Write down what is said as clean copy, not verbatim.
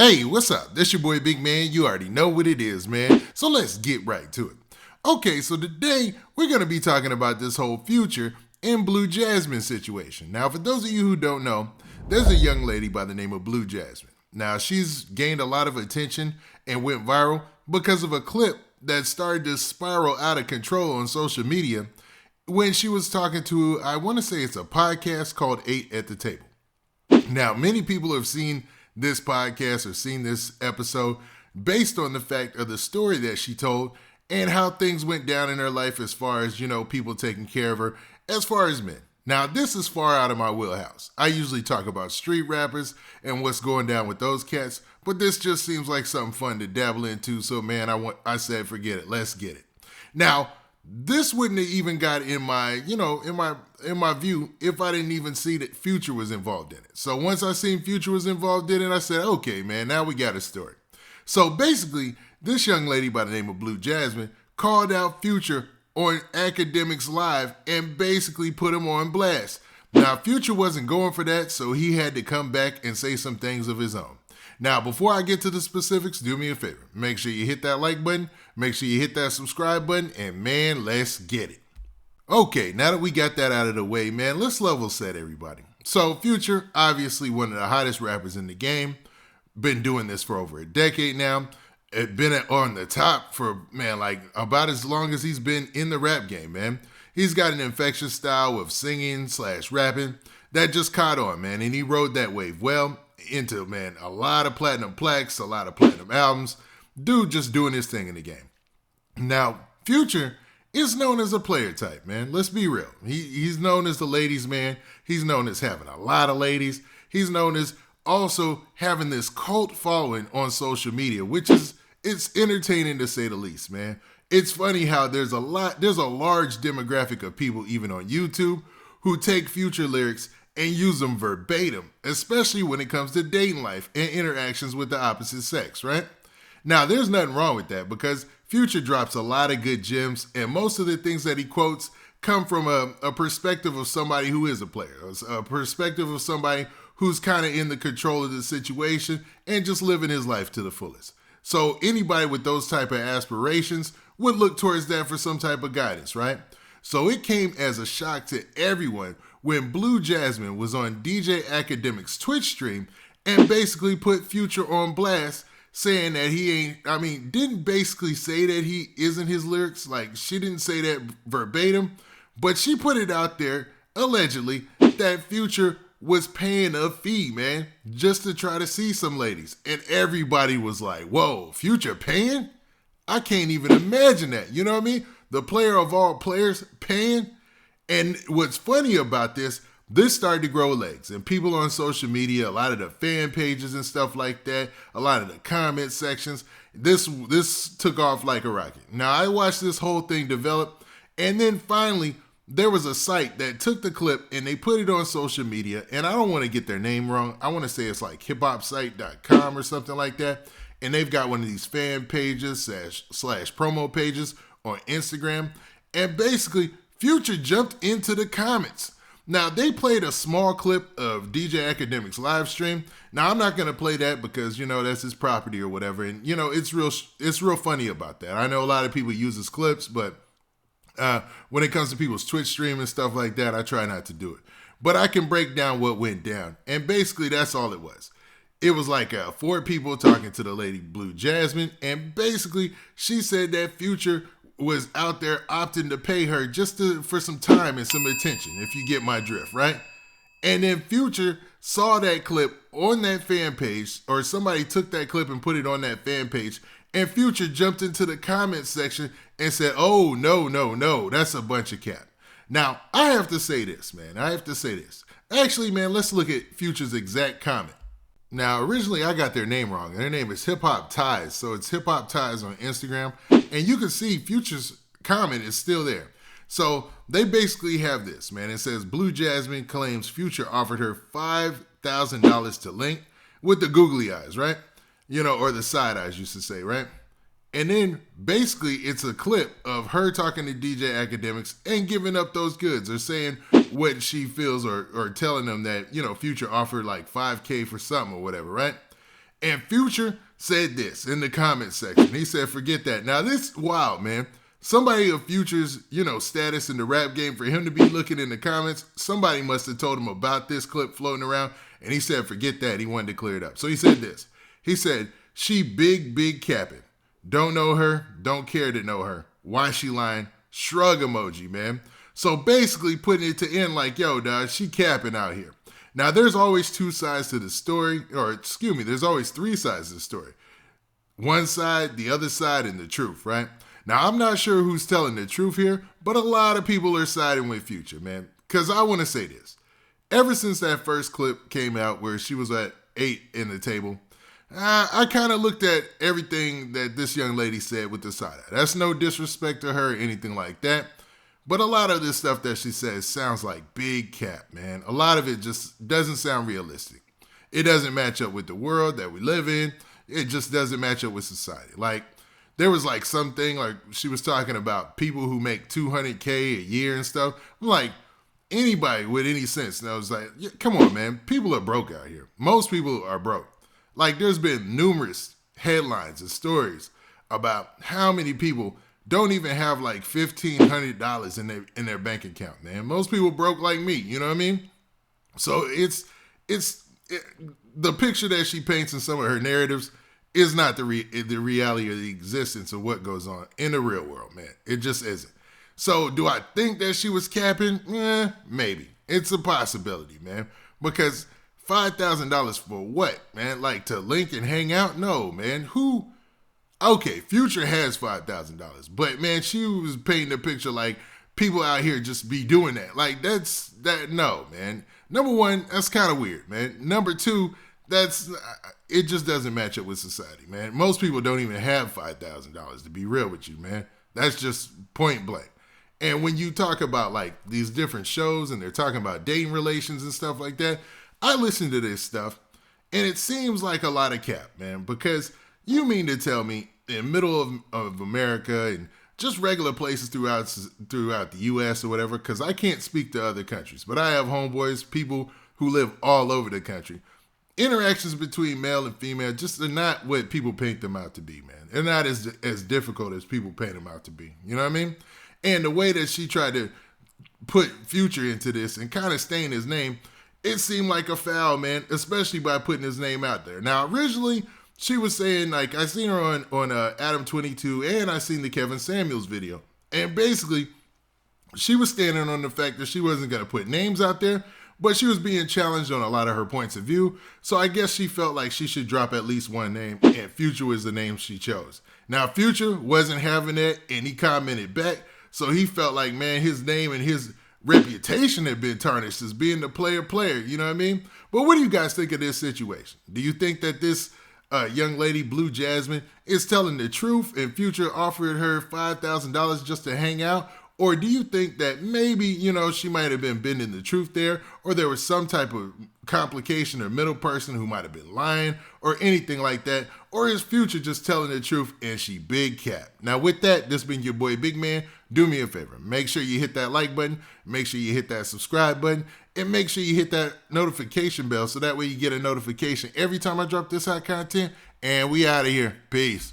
Hey, what's up? This your boy Big Man. You already know what it is, man. So let's get right to it. Okay, so today we're going to be talking about this whole Future and Blu Jasmine situation. Now, for those of you who don't know, there's a young lady by the name of Blu Jasmine. Now, she's gained a lot of attention and went viral because of a clip that started to spiral out of control on social media when she was talking to, I want to say it's a podcast called 8 at the Table. Now, many people have seen this podcast or seen this episode based on the fact of the story that she told and how things went down in her life as far as, people taking care of her as far as men. Now, this is far out of my wheelhouse. I usually talk about street rappers and what's going down with those cats, but this just seems like something fun to dabble into. So, man, I said, forget it. Let's get it. Now, this wouldn't have even got in my, in my view if I didn't even see that Future was involved in it. So once I seen Future was involved in it, I said, okay, man, now we got a story. So basically, this young lady by the name of Blu Jasmine called out Future on Akademiks Live and basically put him on blast. Now, Future wasn't going for that, so he had to come back and say some things of his own. Now, before I get to the specifics, do me a favor. Make sure you hit that like button, make sure you hit that subscribe button, and man, let's get it. Okay, now that we got that out of the way, man, let's level set everybody. So, Future, obviously one of the hottest rappers in the game, been doing this for over a decade now. Been on the top for, man, like about as long as he's been in the rap game, man. He's got an infectious style of singing/rapping that just caught on, man, and he rode that wave well into, man, a lot of platinum plaques, a lot of platinum albums. Dude just doing his thing in the game. Now, Future is known as a player type, man. Let's be real. He's known as the ladies' man. He's known as having a lot of ladies. He's known as also having this cult following on social media, which is, it's entertaining to say the least, man. It's funny how there's a large demographic of people, even on YouTube, who take Future lyrics and use them verbatim, especially when it comes to dating life and interactions with the opposite sex, right? Now, there's nothing wrong with that because Future drops a lot of good gems, and most of the things that he quotes come from a perspective of somebody who is a player, a perspective of somebody who's kind of in the control of the situation and just living his life to the fullest. So anybody with those type of aspirations would look towards that for some type of guidance, right? So it came as a shock to everyone when Blu Jasmine was on DJ Akademiks' Twitch stream and basically put Future on blast, saying that didn't basically say that he isn't his lyrics. Like, she didn't say that verbatim, but she put it out there, allegedly, that Future was paying a fee, man, just to try to see some ladies. And everybody was like, whoa, Future paying? I can't even imagine that. You know what I mean? The player of all players paying. And what's funny about this started to grow legs. And people on social media, a lot of the fan pages and stuff like that, a lot of the comment sections, this took off like a rocket. Now, I watched this whole thing develop, and then finally, there was a site that took the clip and they put it on social media, and I don't want to get their name wrong. I want to say it's like hiphopsite.com or something like that. And they've got one of these fan pages slash promo pages on Instagram. And basically, Future jumped into the comments. Now, they played a small clip of DJ Akademiks' live stream. Now, I'm not going to play that because, that's his property or whatever. And, it's real funny about that. I know a lot of people use his clips, but when it comes to people's Twitch stream and stuff like that, I try not to do it. But I can break down what went down. And basically, that's all it was. It was like 4 people talking to the lady Blu Jasmine. And basically, she said that Future was out there opting to pay her just for some time and some attention, if you get my drift, right? And then Future saw that clip on that fan page, or somebody took that clip and put it on that fan page, and Future jumped into the comment section and said, oh, no, that's a bunch of cap. Now, I have to say this, man. Actually, man, let's look at Future's exact comment. Now, originally, I got their name wrong. Their name is Hip Hop Ties. So it's Hip Hop Ties on Instagram. And you can see Future's comment is still there. So they basically have this, man. It says, Blu Jasmine claims Future offered her $5,000 to link with the googly eyes, right? Or the side eyes, used to say, right? And then basically it's a clip of her talking to DJ Akademiks and giving up those goods, or saying what she feels, or telling them that, Future offered like $5,000 for something or whatever, right? And Future said this in the comment section. He said, forget that. Now, this wild, man. Somebody of Future's, status in the rap game, for him to be looking in the comments, somebody must have told him about this clip floating around, and he said, forget that. He wanted to clear it up. So he said this. He said, she big capping. Don't know her, don't care to know her. Why she lying? Shrug emoji, man. So basically putting it to end like, yo, dog, she capping out here. Now, there's always two sides to the story, there's always three sides to the story. One side, the other side, and the truth, right? Now, I'm not sure who's telling the truth here, but a lot of people are siding with Future, man. Because I want to say this. Ever since that first clip came out where she was at 8 in the table, I kind of looked at everything that this young lady said with the side eye. That's no disrespect to her or anything like that. But a lot of this stuff that she says sounds like big cap, man. A lot of it just doesn't sound realistic. It doesn't match up with the world that we live in. It just doesn't match up with society. Like, there was like something, like she was talking about people who make $200K a year and stuff. I'm like, anybody with any sense knows, like, yeah, come on, man. People are broke out here. Most people are broke. Like, there's been numerous headlines and stories about how many people don't even have like $1,500 in their bank account, man. Most people broke like me, you know what I mean? So it's the picture that she paints in some of her narratives is not the reality of the existence of what goes on in the real world, man. It just isn't. So do I think that she was capping? Maybe. It's a possibility, man. Because $5,000 for what, man? Like to link and hang out? No, man. Who? Okay, Future has $5,000. But, man, she was painting a picture like people out here just be doing that. Like, no, man. Number one, that's kind of weird, man. Number two, it just doesn't match up with society, man. Most people don't even have $5,000, to be real with you, man. That's just point blank. And when you talk about like these different shows and they're talking about dating relations and stuff like that, I listen to this stuff and it seems like a lot of cap, man, because you mean to tell me in the middle of America and just regular places throughout the U.S. or whatever, because I can't speak to other countries, but I have homeboys, people who live all over the country. Interactions between male and female just are not what people paint them out to be, man. They're not as difficult as people paint them out to be. You know what I mean? And the way that she tried to put Future into this and kind of stain his name, it seemed like a foul, man, especially by putting his name out there. Now, originally, she was saying, like, I seen her on Adam 22 and I seen the Kevin Samuels video. And basically, she was standing on the fact that she wasn't going to put names out there, but she was being challenged on a lot of her points of view. So I guess she felt like she should drop at least one name, and Future was the name she chose. Now, Future wasn't having it, and he commented back. So he felt like, man, his name and his reputation had been tarnished as being the player, you know what I mean? But what do you guys think of this situation? Do you think that this young lady, Blu Jasmine, is telling the truth and Future offered her $5,000 just to hang out? Or do you think that maybe, she might have been bending the truth there, or there was some type of complication or middle person who might have been lying or anything like that? Or is Future just telling the truth and she big cap? Now with that, this been your boy Big Man. Do me a favor. Make sure you hit that like button. Make sure you hit that subscribe button. And make sure you hit that notification bell so that way you get a notification every time I drop this hot content. And we out of here. Peace.